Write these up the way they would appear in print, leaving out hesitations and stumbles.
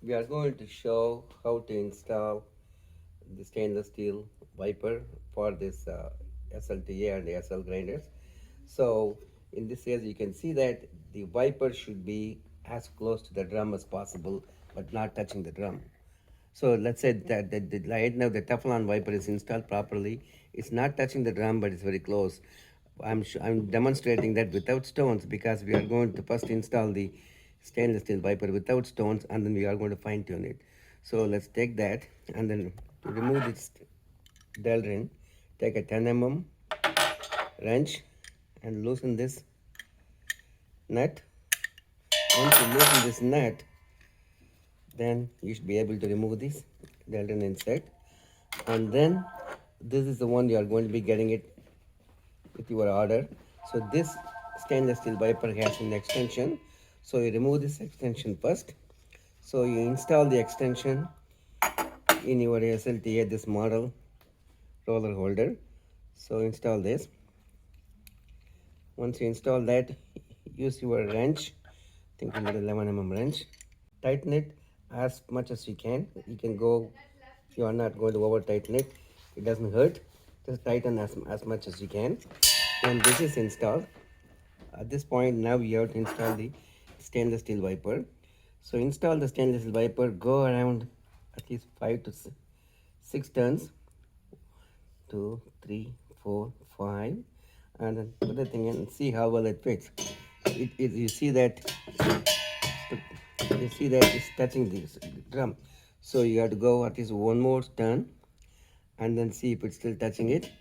We are going to show how to install the stainless steel wiper for this SLTA and SL grinders. So in this case you can see that the wiper should be as close to the drum as possible but not touching the drum. So let's say that right now the Teflon wiper is installed properly. It's not touching the drum but it's very close. I'm demonstrating that without stones because we are going to first install the stainless steel wiper without stones and then we are going to fine tune it. So let's take that and then to remove this dowel ring, take a 10 mm wrench and loosen this nut. Once you loosen this nut, then you should be able to remove this dowel ring inside. And then this is the one you are going to be getting it with your order. So this stainless steel wiper has an extension. So you remove this extension first. So you install the extension in your SLTA, this model roller holder. So install this. Once you install that, use your wrench. I think a little 11 mm wrench. Tighten it as much as you can. You can go, you are not going to over tighten it. It doesn't hurt. Just tighten as much as you can. When this is installed, at this point now you have to install the stainless steel wiper. So install the stainless steel wiper, go around at least 5 to 6 turns. 2, 3, 4, 5, and then put the thing in and see how well it fits. You see that it's touching this drum. So you have to go at least one more turn and then see if it's still touching it.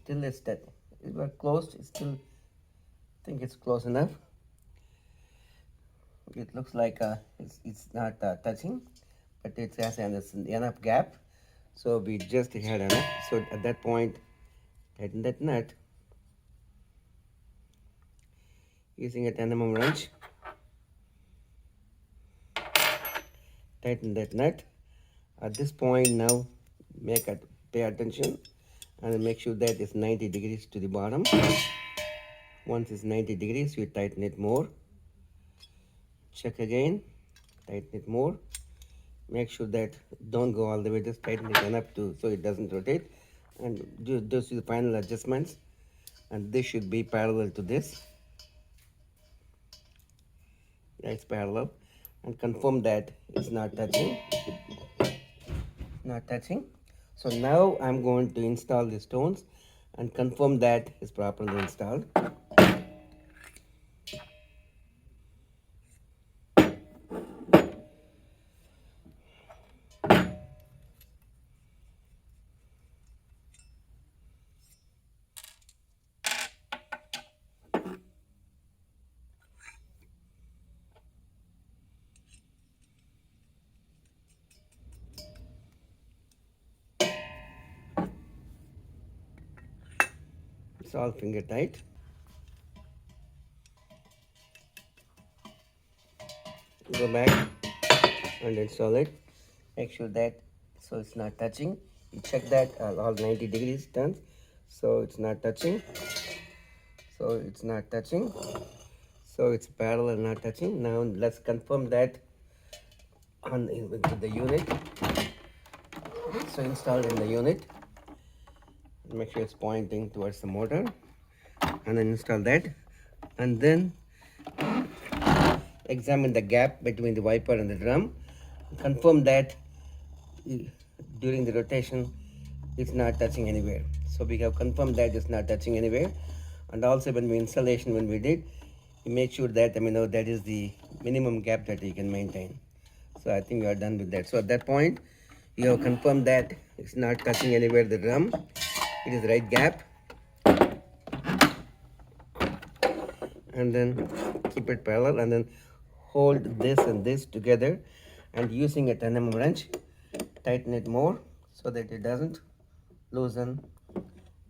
Still it's that it was closed. It's still think it's close enough. It looks like it's not touching, but it has enough gap. So we just had enough. So at that point, tighten that nut using a 10 mm wrench. Tighten that nut. At this point now, pay attention and make sure that it's 90 degrees to the bottom. Once it's 90 degrees, you tighten it more. Check again, tighten it more. Make sure that don't go all the way, just tighten it enough to so it doesn't rotate, and do the final adjustments. And this should be parallel to this. It's parallel, and confirm that it's not touching. So now I'm going to install the stones and confirm that it's properly installed. It's all finger tight. Go back and install it. Make sure that so it's not touching. You check that all 90 degrees turns. So it's not touching. So it's parallel, not touching. Now let's confirm that into the unit. So installed in the unit. Make sure it's pointing towards the motor, and then install that, and then examine the gap between the wiper and the drum. Confirm that during the rotation it's not touching anywhere. So we have confirmed that it's not touching anywhere. And also when we installation, when we did, you make sure that that is the minimum gap that you can maintain. So I think we are done with that. So at that point you have confirmed that it's not touching anywhere the drum. It is right gap, and then keep it parallel, and then hold this and this together, and using a 10 mm wrench tighten it more so that it doesn't loosen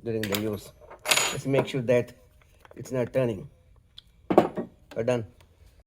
during the use. Just make sure that it's not turning. We're done.